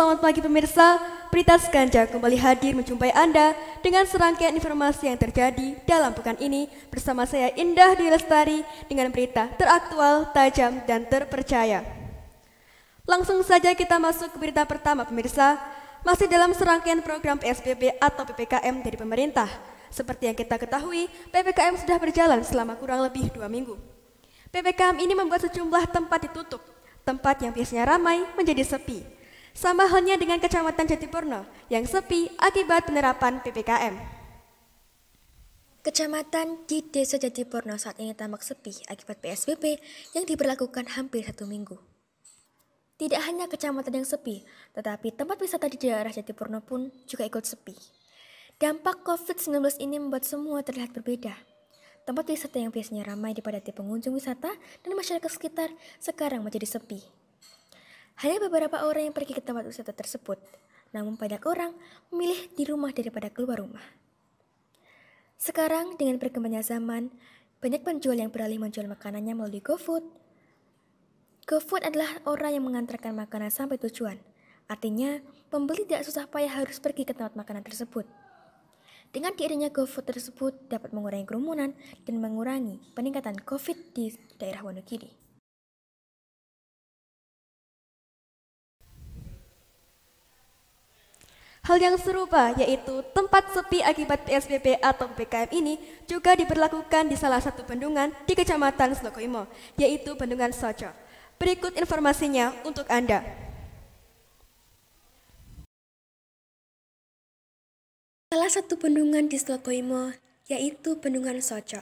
Selamat pagi pemirsa, Berita Sekanja kembali hadir menjumpai Anda dengan serangkaian informasi yang terjadi dalam pekan ini bersama saya Indah Dwi Lestari dengan berita teraktual, tajam, dan terpercaya. Langsung saja kita masuk ke berita pertama pemirsa, masih dalam serangkaian program PSBB atau PPKM dari pemerintah. Seperti yang kita ketahui, PPKM sudah berjalan selama kurang lebih 2 minggu. PPKM ini membuat sejumlah tempat ditutup, tempat yang biasanya ramai menjadi sepi. Sama halnya dengan Kecamatan Jatiporno yang sepi akibat penerapan PPKM. Kecamatan di Desa Jatiporno saat ini tampak sepi akibat PSBB yang diberlakukan hampir 1 minggu. Tidak hanya kecamatan yang sepi, tetapi tempat wisata di daerah Jatiporno pun juga ikut sepi. Dampak COVID-19 ini membuat semua terlihat berbeda. Tempat wisata yang biasanya ramai dipadati pengunjung wisata dan masyarakat sekitar sekarang menjadi sepi. Hanya beberapa orang yang pergi ke tempat wisata tersebut, namun banyak orang memilih di rumah daripada keluar rumah. Sekarang dengan berkembangnya zaman, banyak penjual yang beralih menjual makanannya melalui GoFood. GoFood adalah orang yang mengantarkan makanan sampai tujuan. Artinya, pembeli tidak susah payah harus pergi ke tempat makanan tersebut. Dengan diadanya GoFood tersebut dapat mengurangi kerumunan dan mengurangi peningkatan COVID di daerah Wonogiri. Hal yang serupa yaitu tempat sepi akibat PSBB atau PPKM ini juga diberlakukan di salah satu bendungan di Kecamatan Slokoimo, yaitu Bendungan Soco. Berikut informasinya untuk Anda. Salah satu bendungan di Slokoimo yaitu Bendungan Soco,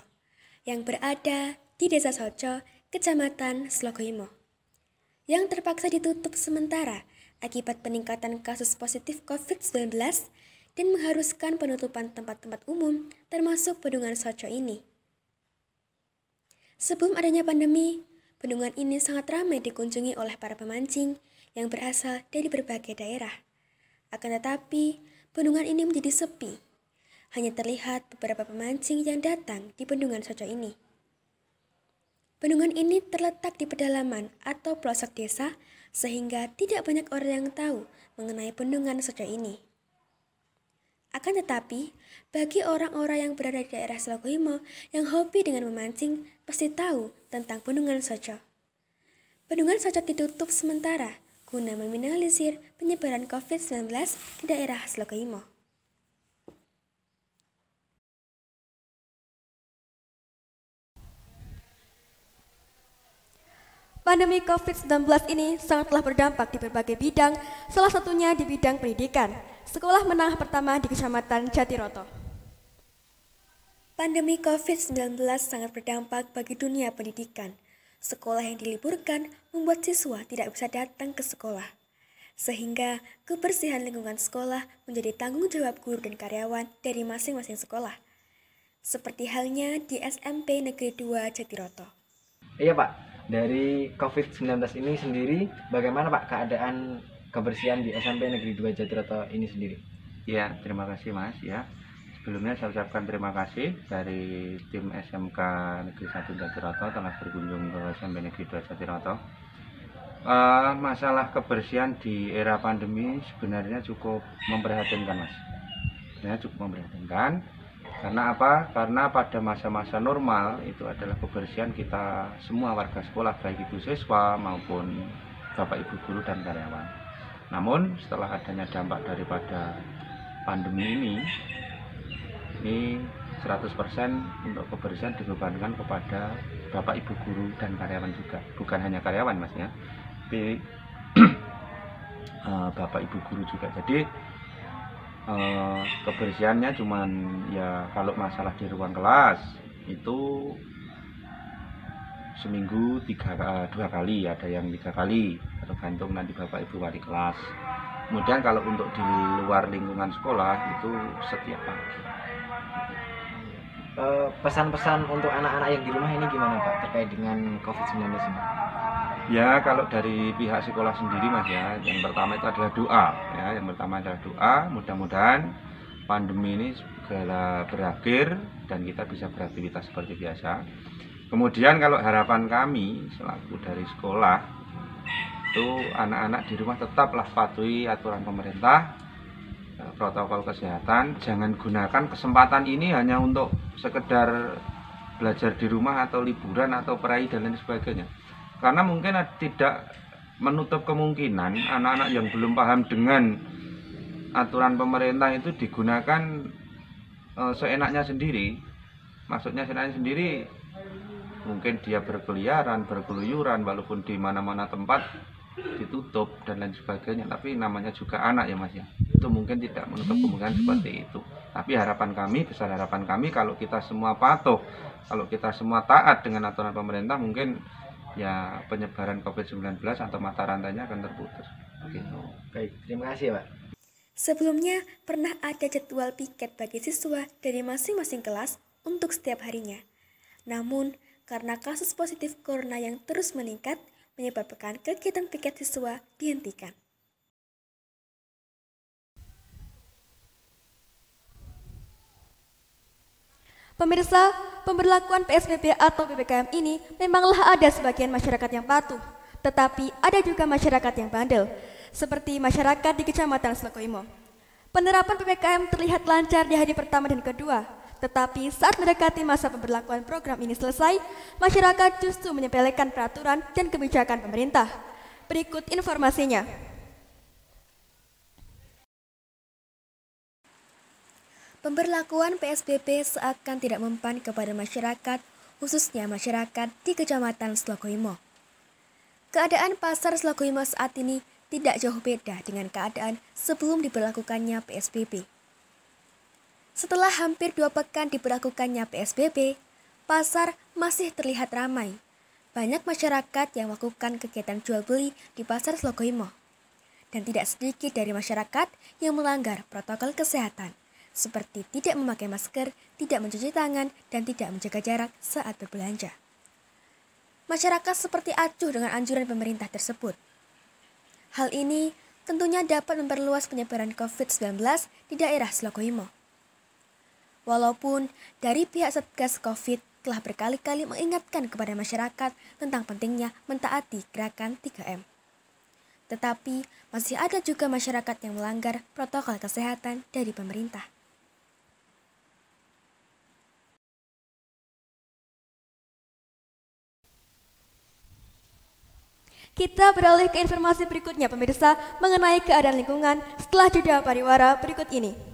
yang berada di Desa Soco, Kecamatan Slokoimo, yang terpaksa ditutup sementara akibat peningkatan kasus positif COVID-19 dan mengharuskan penutupan tempat-tempat umum termasuk Bendungan Soco ini. Sebelum adanya pandemi, bendungan ini sangat ramai dikunjungi oleh para pemancing yang berasal dari berbagai daerah. Akan tetapi, bendungan ini menjadi sepi. Hanya terlihat beberapa pemancing yang datang di Bendungan Soco ini. Bendungan ini terletak di pedalaman atau pelosok desa, sehingga tidak banyak orang yang tahu mengenai Bendungan Soco ini. Akan tetapi, bagi orang-orang yang berada di daerah Slokoimo yang hobi dengan memancing, pasti tahu tentang Bendungan Soco. Bendungan Soco ditutup sementara guna meminimalisir penyebaran COVID-19 di daerah Slokoimo. Pandemi COVID-19 ini sangatlah berdampak di berbagai bidang, salah satunya di bidang pendidikan. Sekolah menengah pertama di Kecamatan Jatiroto. Pandemi COVID-19 sangat berdampak bagi dunia pendidikan. Sekolah yang diliburkan membuat siswa tidak bisa datang ke sekolah. Sehingga kebersihan lingkungan sekolah menjadi tanggung jawab guru dan karyawan dari masing-masing sekolah. Seperti halnya di SMP Negeri 2 Jatiroto. Iya Pak. Dari COVID-19 ini sendiri, bagaimana Pak keadaan kebersihan di SMP Negeri 2 Jatiroto ini sendiri? Ya, terima kasih Mas. Ya, sebelumnya saya ucapkan terima kasih dari tim SMK Negeri 1 Jatiroto telah berkunjung ke SMP Negeri 2 Jatiroto. Masalah kebersihan di era pandemi sebenarnya cukup memprihatinkan Mas. Sebenarnya cukup memprihatinkan. Karena apa? Karena pada masa-masa normal itu adalah kebersihan kita semua warga sekolah, baik itu siswa maupun Bapak Ibu guru dan karyawan. Namun setelah adanya dampak daripada pandemi ini 100% untuk kebersihan dibebankan kepada Bapak Ibu guru dan karyawan juga. Bukan hanya karyawan Mas ya, tapi Bapak Ibu guru juga. Jadi kebersihannya cuman ya kalau masalah di ruang kelas itu seminggu 2 kali, ada yang 3 kali, tergantung nanti Bapak Ibu wali kelas. Kemudian kalau untuk di luar lingkungan sekolah itu setiap pagi. Pesan-pesan untuk anak-anak yang di rumah ini gimana Pak terkait dengan COVID-19 ini? Ya, kalau dari pihak sekolah sendiri Mas ya, yang pertama itu adalah doa ya, yang pertama adalah doa, mudah-mudahan pandemi ini segera berakhir dan kita bisa beraktivitas seperti biasa. Kemudian kalau harapan kami selaku dari sekolah itu anak-anak di rumah tetaplah patuhi aturan pemerintah, protokol kesehatan. Jangan gunakan kesempatan ini hanya untuk sekedar belajar di rumah atau liburan atau peraih dan lain sebagainya. Karena mungkin tidak menutup kemungkinan anak-anak yang belum paham dengan aturan pemerintah itu digunakan seenaknya sendiri. Maksudnya seenaknya sendiri, mungkin dia berkeliaran, berkeluyuran, walaupun di mana-mana tempat ditutup dan lain sebagainya. Tapi namanya juga anak ya Mas ya. Itu mungkin tidak menutup kemungkinan seperti itu. Tapi harapan kami, besar harapan kami, kalau kita semua patuh, kalau kita semua taat dengan aturan pemerintah, mungkin ya penyebaran COVID-19 atau mata rantainya akan terputus. Gitu. Baik, terima kasih Pak. Sebelumnya, pernah ada jadwal piket bagi siswa dari masing-masing kelas untuk setiap harinya. Namun, karena kasus positif corona yang terus meningkat, menyebabkan kegiatan piket siswa dihentikan. Pemirsa, pemberlakuan PSBB atau PPKM ini memanglah ada sebagian masyarakat yang patuh, tetapi ada juga masyarakat yang bandel, seperti masyarakat di Kecamatan Slokoimo. Penerapan PPKM terlihat lancar di hari pertama dan kedua, tetapi saat mendekati masa pemberlakuan program ini selesai, masyarakat justru menyepelekan peraturan dan kebijakan pemerintah. Berikut informasinya. Pemberlakuan PSBB seakan tidak mempan kepada masyarakat, khususnya masyarakat di Kecamatan Slokoimo. Keadaan pasar Slokoimo saat ini tidak jauh beda dengan keadaan sebelum diberlakukannya PSBB. Setelah hampir 2 pekan diberlakukannya PSBB, pasar masih terlihat ramai. Banyak masyarakat yang melakukan kegiatan jual beli di pasar Slokoimo. Dan tidak sedikit dari masyarakat yang melanggar protokol kesehatan, seperti tidak memakai masker, tidak mencuci tangan, dan tidak menjaga jarak saat berbelanja. Masyarakat seperti acuh dengan anjuran pemerintah tersebut. Hal ini tentunya dapat memperluas penyebaran COVID-19 di daerah Slokoimo. Walaupun dari pihak Satgas COVID telah berkali-kali mengingatkan kepada masyarakat tentang pentingnya mentaati gerakan 3M. Tetapi masih ada juga masyarakat yang melanggar protokol kesehatan dari pemerintah. Kita beralih ke informasi berikutnya pemirsa mengenai keadaan lingkungan setelah jeda pariwara berikut ini.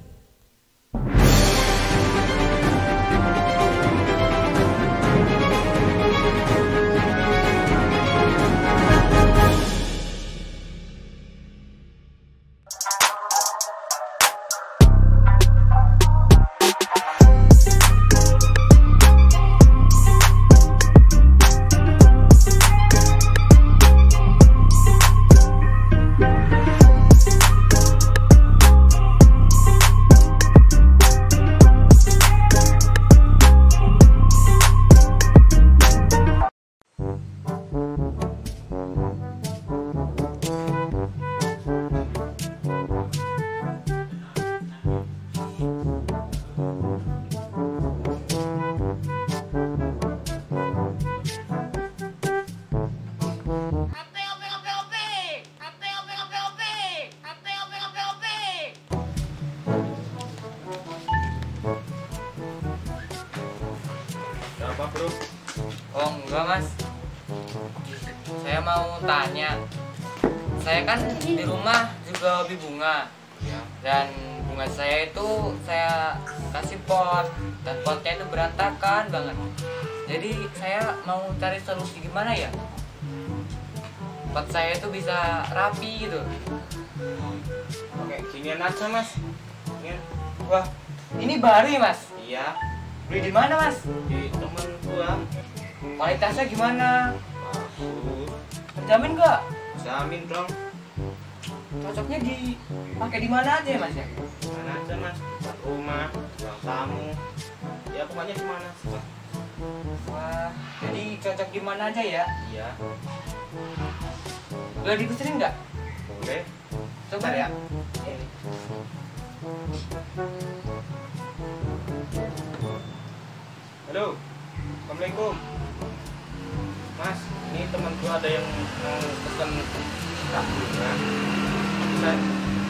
Apa bro? Oh enggak mas, saya mau tanya. Saya kan di rumah juga hobi bunga, dan bunga saya itu saya kasih pot, dan potnya itu berantakan banget. Jadi saya mau cari solusi gimana ya, pot saya itu bisa rapi gitu. Oke, ginian aja mas. Ginian. Wah, ini baru ya mas? Iya, Beli di mana mas? di temen gua. Kualitasnya gimana? Bagus. Terjamin nggak? Jamin dong. Cocoknya dipakai di mana aja ya mas ya? Mana aja mas? Buat rumah, ruang tamu. Ya pokoknya di mana sih? Wah, jadi cocok di mana aja ya? Iya, Boleh dipesenin nggak? boleh. Coba Bentar ya. Halo, assalamualaikum. Mas, ini temanku ada yang mau pesan rak bunga. Bisa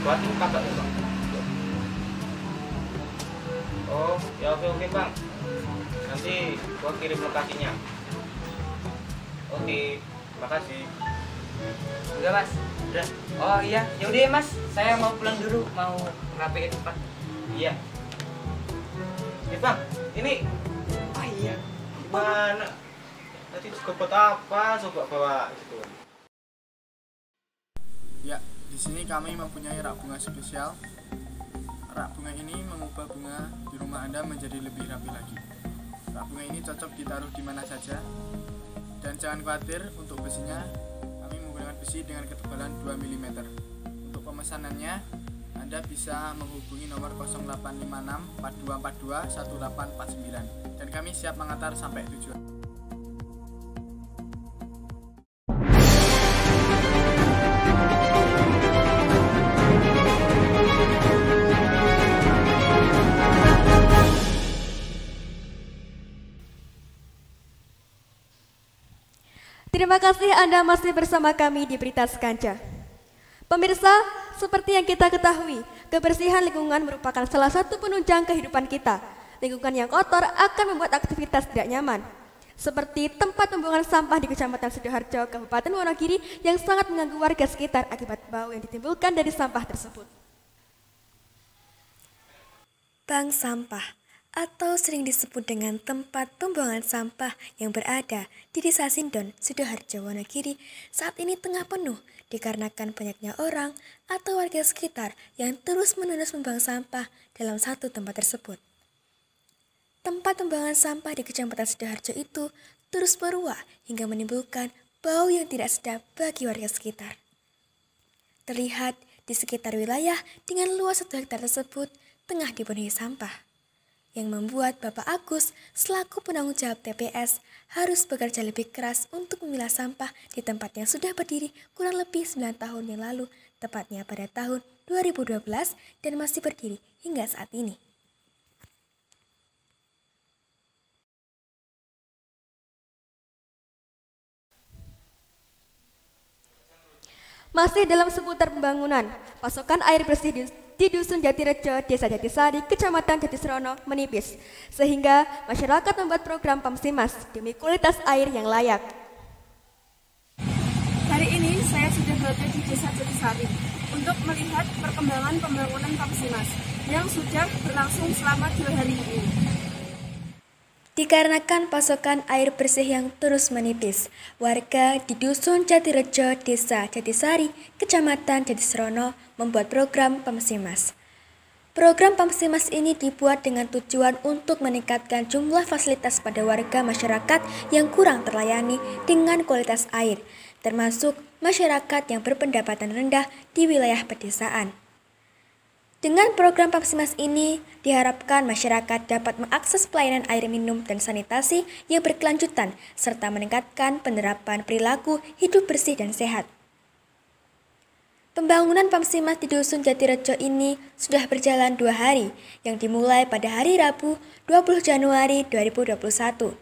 buatin kakaknya bang. Oh ya, oke bang, nanti gua kirim lokasinya. Oke, makasih. Enggak mas. Udah. Oh iya, yaudah ya mas, saya mau pulang dulu, mau ngerapiin tempat. Iya. Bang, ini Iya. gimana? Nanti juga buat apa? Coba bawa itu. Ya, di sini kami mempunyai rak bunga spesial. Rak bunga ini mengubah bunga di rumah Anda menjadi lebih rapi lagi. Rak bunga ini cocok ditaruh di mana saja. Dan jangan khawatir untuk besinya, kami menggunakan besi dengan ketebalan 2 mm. Untuk pemesanannya, Anda bisa menghubungi nomor 0856 4242 1849 dan kami siap mengantar sampai tujuan. Terima kasih Anda masih bersama kami di Berita Sekanca. Pemirsa, seperti yang kita ketahui, kebersihan lingkungan merupakan salah satu penunjang kehidupan kita. Lingkungan yang kotor akan membuat aktivitas tidak nyaman. Seperti tempat pembuangan sampah di Kecamatan Sidoarjo, Kabupaten Wonogiri yang sangat mengganggu warga sekitar akibat bau yang ditimbulkan dari sampah tersebut. Bank sampah atau sering disebut dengan tempat pembuangan sampah yang berada di Desa Sindon, Sidoarjo, Wonogiri saat ini tengah penuh dikarenakan banyaknya orang atau warga sekitar yang terus-menerus membuang sampah dalam satu tempat tersebut. Tempat pembuangan sampah di Kecamatan Sidoarjo itu terus meruah hingga menimbulkan bau yang tidak sedap bagi warga sekitar. Terlihat di sekitar wilayah dengan luas 1 hektar tersebut tengah dipenuhi sampah, yang membuat Bapak Agus selaku penanggung jawab TPS harus bekerja lebih keras untuk memilah sampah di tempat yang sudah berdiri kurang lebih 9 tahun yang lalu, tepatnya pada tahun 2012 dan masih berdiri hingga saat ini. Masih dalam seputar pembangunan, pasokan air bersih di Dusun Jatirejo, Desa Jatisari, Kecamatan Jatisrono menipis, sehingga masyarakat membuat program Pamsimas demi kualitas air yang layak. Hari ini saya sudah berada di Desa Jatisari untuk melihat perkembangan pembangunan Pamsimas yang sudah berlangsung selama 2 hari ini. Dikarenakan pasokan air bersih yang terus menipis, warga di Dusun Jatirejo, Desa Jatisari, Kecamatan Jatisrono membuat program Pamsimas. Program Pamsimas ini dibuat dengan tujuan untuk meningkatkan jumlah fasilitas pada warga masyarakat yang kurang terlayani dengan kualitas air, termasuk masyarakat yang berpendapatan rendah di wilayah pedesaan. Dengan program Pamsimas ini, diharapkan masyarakat dapat mengakses pelayanan air minum dan sanitasi yang berkelanjutan, serta meningkatkan penerapan perilaku hidup bersih dan sehat. Pembangunan Pamsimas di Dusun Jatirejo ini sudah berjalan 2 hari, yang dimulai pada hari Rabu 20 Januari 2021.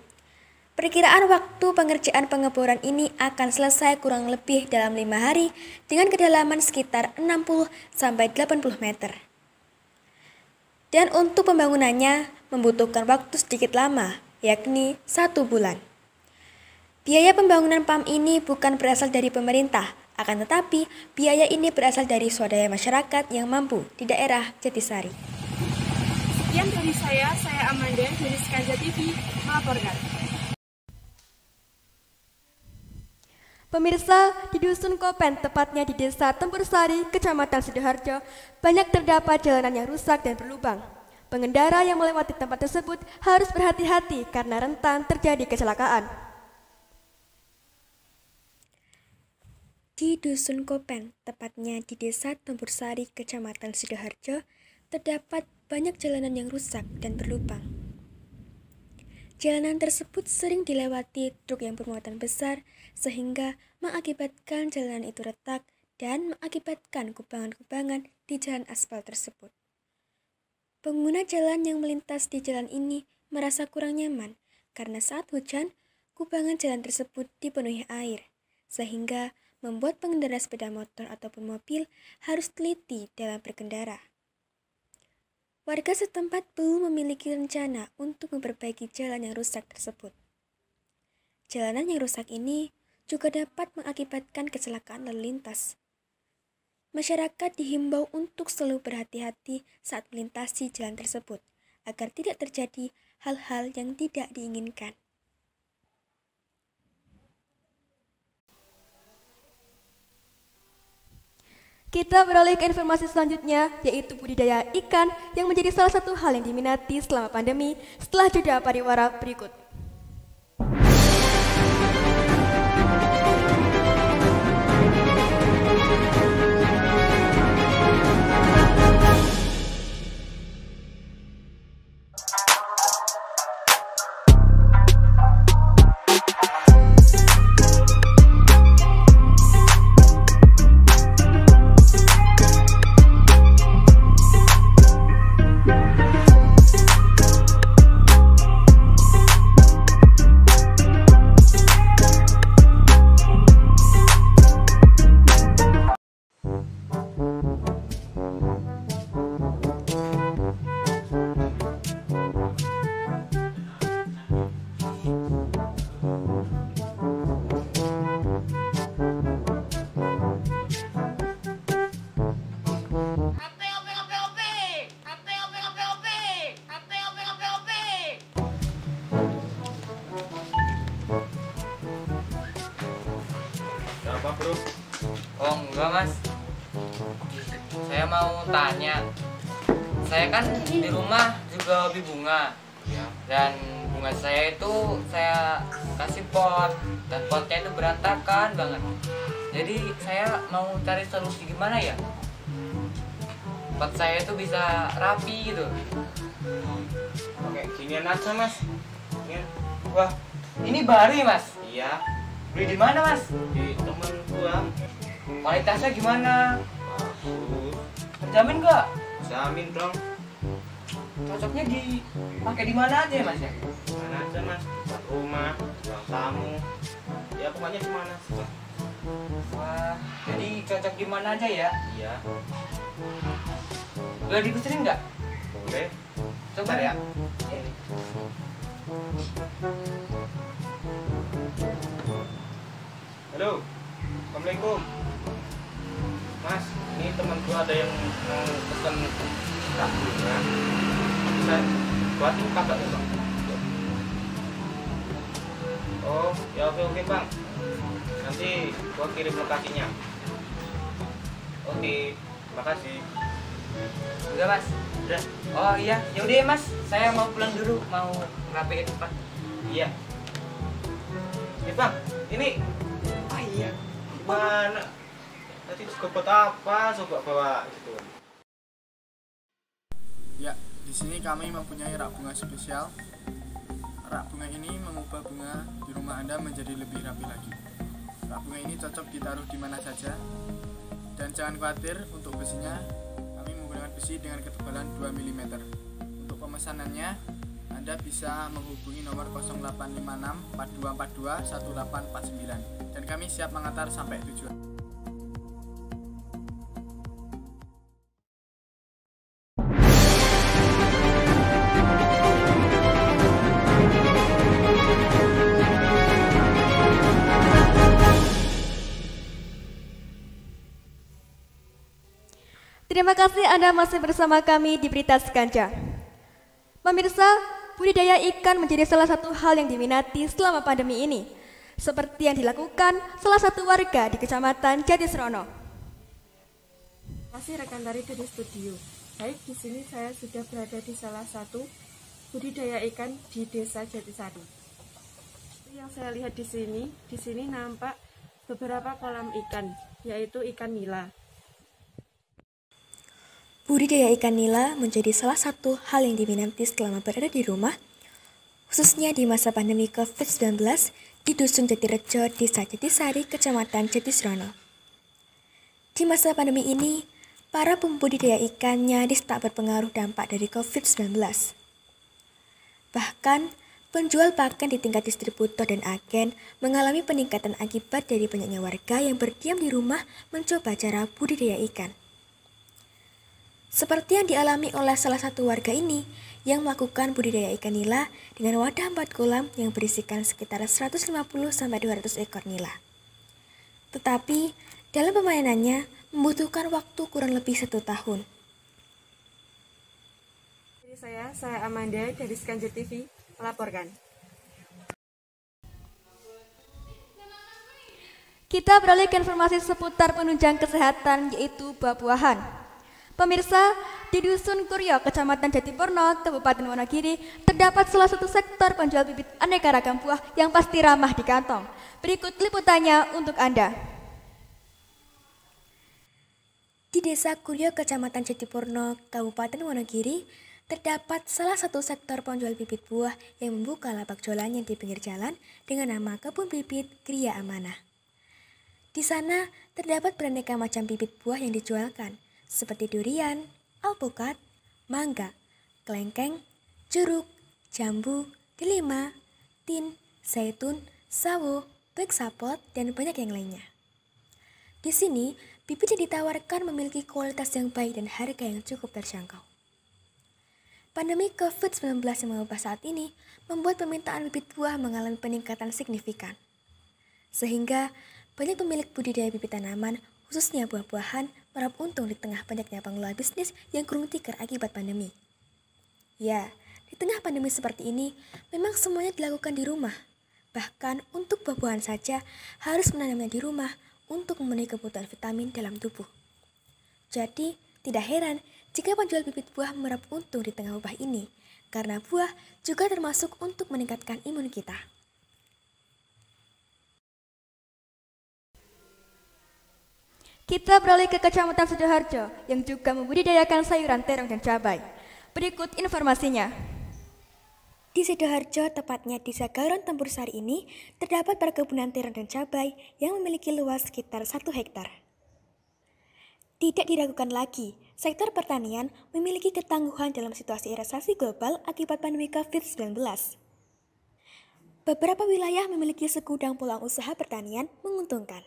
Perkiraan waktu pengerjaan pengeboran ini akan selesai kurang lebih dalam 5 hari dengan kedalaman sekitar 60-80 meter. Dan untuk pembangunannya membutuhkan waktu sedikit lama, yakni 1 bulan. Biaya pembangunan PAM ini bukan berasal dari pemerintah, akan tetapi biaya ini berasal dari swadaya masyarakat yang mampu di daerah Jatisari. Sekian dari saya Amanda dari Sekanca TV melaporkan. Pemirsa, di Dusun Kopen, tepatnya di Desa Tempursari, Kecamatan Sidoarjo, banyak terdapat jalanan yang rusak dan berlubang. Pengendara yang melewati tempat tersebut harus berhati-hati karena rentan terjadi kecelakaan. Di Dusun Kopen, tepatnya di Desa Tempursari, Kecamatan Sidoarjo, terdapat banyak jalanan yang rusak dan berlubang. Jalanan tersebut sering dilewati truk yang bermuatan besar, sehingga mengakibatkan jalanan itu retak dan mengakibatkan kubangan-kubangan di jalan aspal tersebut. Pengguna jalan yang melintas di jalan ini merasa kurang nyaman karena saat hujan, kubangan jalan tersebut dipenuhi air, sehingga membuat pengendara sepeda motor ataupun mobil harus teliti dalam berkendara. Warga setempat belum memiliki rencana untuk memperbaiki jalan yang rusak tersebut. Jalanan yang rusak ini juga dapat mengakibatkan kecelakaan lalu lintas. Masyarakat dihimbau untuk selalu berhati-hati saat melintasi jalan tersebut, agar tidak terjadi hal-hal yang tidak diinginkan. Kita beralih ke informasi selanjutnya, yaitu budidaya ikan yang menjadi salah satu hal yang diminati selama pandemi setelah jeda pariwara berikut. Apa bro? Oh enggak mas, saya mau tanya. Saya kan di rumah juga hobi bunga, dan bunga saya itu saya kasih pot, dan potnya itu berantakan banget. Jadi saya mau cari solusi gimana ya, pot saya itu bisa rapi gitu. Oke, ginian aja mas. Wah, ini baru ya mas? Iya, Beli di mana mas? di temen gua. Kualitasnya gimana? Bagus. Terjamin nggak? Jamin dong. Cocoknya dipakai di mana aja ya mas ya? Mana aja mas? Buat rumah, ruang tamu. Ya pokoknya di mana sih mas? Wah, jadi cocok di mana aja ya? Iya. Boleh dipesenin nggak? Boleh. Coba Bentar ya. Halo. Assalamualaikum. Mas, ini teman gua ada yang mau pesen rak bunga. Bisa buatin kakak ya bang? Oh, ya oke bang. Nanti gua kirim lokasinya. Oke, makasih. Udah mas. Udah. Oh iya, yaudah ya mas. Saya mau pulang dulu, mau rapiin tempat. Iya. Ini bang, ini. Ah iya. Mana? Tadi juga buat apa? Coba bawa gitu. Ya, di sini kami mempunyai rak bunga spesial. Rak bunga ini mengubah bunga di rumah Anda menjadi lebih rapi lagi. Rak bunga ini cocok ditaruh di mana saja. Dan jangan khawatir untuk besinya, kami menggunakan besi dengan ketebalan 2 mm. Untuk pemesanannya, Anda bisa menghubungi nomor 0856 4242 1849 dan kami siap mengantar sampai tujuan. Terima kasih Anda masih bersama kami di Berita Sekanca. Pemirsa, budidaya ikan menjadi salah satu hal yang diminati selama pandemi ini, seperti yang dilakukan salah satu warga di Kecamatan Jatisrono. Terima kasih rekan dari studio. Baik, di sini saya sudah berada di salah satu budidaya ikan di Desa Jatisari. Yang saya lihat di sini nampak beberapa kolam ikan, yaitu ikan nila. Budidaya ikan nila menjadi salah satu hal yang diminati selama berada di rumah, khususnya di masa pandemi COVID-19 di Dusun Jatirejo, Desa Jatisari, Kecamatan Jatisrono. Di masa pandemi ini, para pembudidaya ikan nyaris tak berpengaruh dampak dari COVID-19. Bahkan, penjual pakan di tingkat distributor dan agen mengalami peningkatan akibat dari banyaknya warga yang berdiam di rumah mencoba cara budidaya ikan. Seperti yang dialami oleh salah satu warga ini yang melakukan budidaya ikan nila dengan wadah 4 kolam yang berisikan sekitar 150-200 ekor nila. Tetapi dalam pemainannya membutuhkan waktu kurang lebih 1 tahun. Jadi saya Amanda dari Skanjer TV melaporkan. Kita beralih ke informasi seputar penunjang kesehatan yaitu buah-buahan. Pemirsa, di Dusun Kuryo, Kecamatan Jatiporno, Kabupaten Wonogiri, terdapat salah satu sektor penjual bibit aneka ragam buah yang pasti ramah di kantong. Berikut liputannya untuk Anda. Di Desa Kuryo, Kecamatan Jatiporno, Kabupaten Wonogiri, terdapat salah satu sektor penjual bibit buah yang membuka lapak jualannya di pinggir jalan dengan nama Kebun Bibit Kriya Amanah. Di sana terdapat beraneka macam bibit buah yang dijualkan, seperti durian, alpukat, mangga, kelengkeng, jeruk, jambu, delima, tin, zaitun, sawo, black sapot, dan banyak yang lainnya. Di sini, bibit yang ditawarkan memiliki kualitas yang baik dan harga yang cukup terjangkau. Pandemi COVID-19 yang mewabah saat ini membuat permintaan bibit buah mengalami peningkatan signifikan. Sehingga banyak pemilik budidaya bibit tanaman, khususnya buah-buahan, meraup untung di tengah banyaknya pengelola bisnis yang gulung tikar akibat pandemi. Ya, di tengah pandemi seperti ini, memang semuanya dilakukan di rumah. Bahkan untuk buah-buahan saja harus menanamnya di rumah untuk memenuhi kebutuhan vitamin dalam tubuh. Jadi, tidak heran jika penjual bibit buah meraup untung di tengah wabah ini, karena buah juga termasuk untuk meningkatkan imun kita. Kita beralih ke Kecamatan Sidoarjo yang juga membudidayakan sayuran terong dan cabai. Berikut informasinya. Di Sidoarjo, tepatnya di Desa Garon Tempur Sari ini, terdapat perkebunan terong dan cabai yang memiliki luas sekitar 1 hektar. Tidak diragukan lagi, sektor pertanian memiliki ketangguhan dalam situasi resesi global akibat pandemi COVID-19. Beberapa wilayah memiliki segudang peluang usaha pertanian menguntungkan.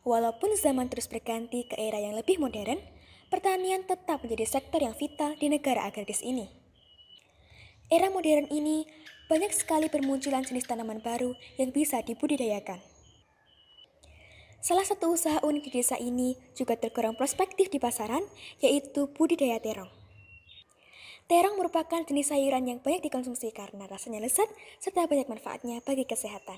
Walaupun zaman terus berganti ke era yang lebih modern, pertanian tetap menjadi sektor yang vital di negara agraris ini. Era modern ini banyak sekali bermunculan jenis tanaman baru yang bisa dibudidayakan. Salah satu usaha unik di desa ini juga tergolong prospektif di pasaran, yaitu budidaya terong. Terong merupakan jenis sayuran yang banyak dikonsumsi karena rasanya lezat serta banyak manfaatnya bagi kesehatan.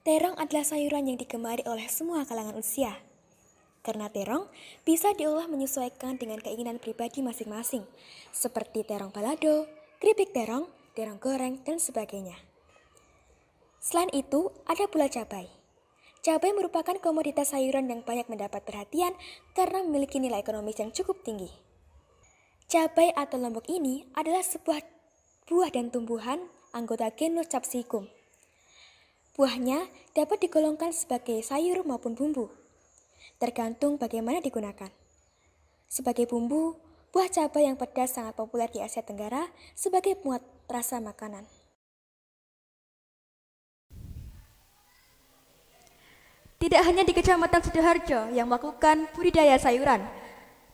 Terong adalah sayuran yang digemari oleh semua kalangan usia. Karena terong bisa diolah menyesuaikan dengan keinginan pribadi masing-masing, seperti terong balado, keripik terong, terong goreng, dan sebagainya. Selain itu, ada pula cabai. Cabai merupakan komoditas sayuran yang banyak mendapat perhatian karena memiliki nilai ekonomis yang cukup tinggi. Cabai atau lombok ini adalah sebuah buah dan tumbuhan anggota genus Capsicum. Buahnya dapat digolongkan sebagai sayur maupun bumbu, tergantung bagaimana digunakan. Sebagai bumbu, buah cabai yang pedas sangat populer di Asia Tenggara sebagai penguat rasa makanan. Tidak hanya di Kecamatan Sidoarjo yang melakukan budidaya sayuran.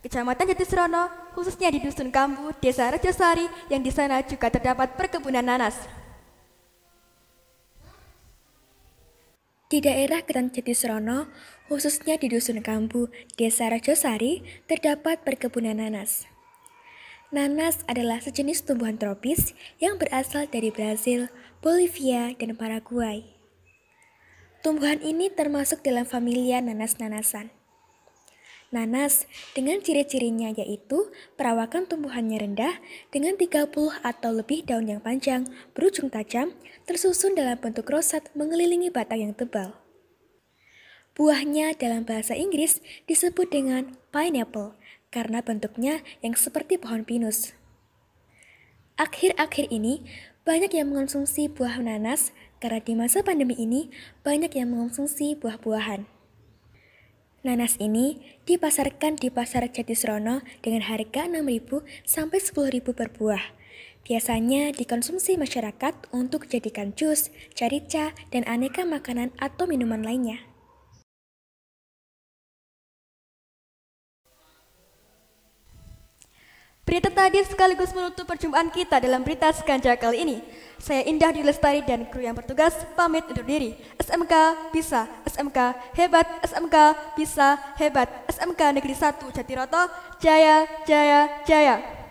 Kecamatan Jatisrono, khususnya di Dusun Kambu, Desa Rejosari, yang di sana juga terdapat perkebunan nanas. Di daerah Kecamatan Jatisrono, khususnya di Dusun Kambu, Desa Rejosari, terdapat perkebunan nanas. Nanas adalah sejenis tumbuhan tropis yang berasal dari Brazil, Bolivia, dan Paraguay. Tumbuhan ini termasuk dalam familia nanas-nanasan. Nanas dengan ciri-cirinya yaitu perawakan tumbuhannya rendah dengan 30 atau lebih daun yang panjang, berujung tajam, tersusun dalam bentuk rosat mengelilingi batang yang tebal. Buahnya dalam bahasa Inggris disebut dengan pineapple karena bentuknya yang seperti pohon pinus. Akhir-akhir ini banyak yang mengonsumsi buah nanas karena di masa pandemi ini banyak yang mengonsumsi buah-buahan. Nanas ini dipasarkan di Pasar Jatisrono dengan harga 6.000 sampai 10.000 per buah. Biasanya dikonsumsi masyarakat untuk dijadikan jus, carica, dan aneka makanan atau minuman lainnya. Berita tadi sekaligus menutup perjumpaan kita dalam berita Sekanja kali ini. Saya Indah Dwi Lestari dan kru yang bertugas pamit undur diri. SMK bisa, SMK hebat, SMK bisa hebat, SMK Negeri 1 Jatiroto, jaya, jaya, jaya.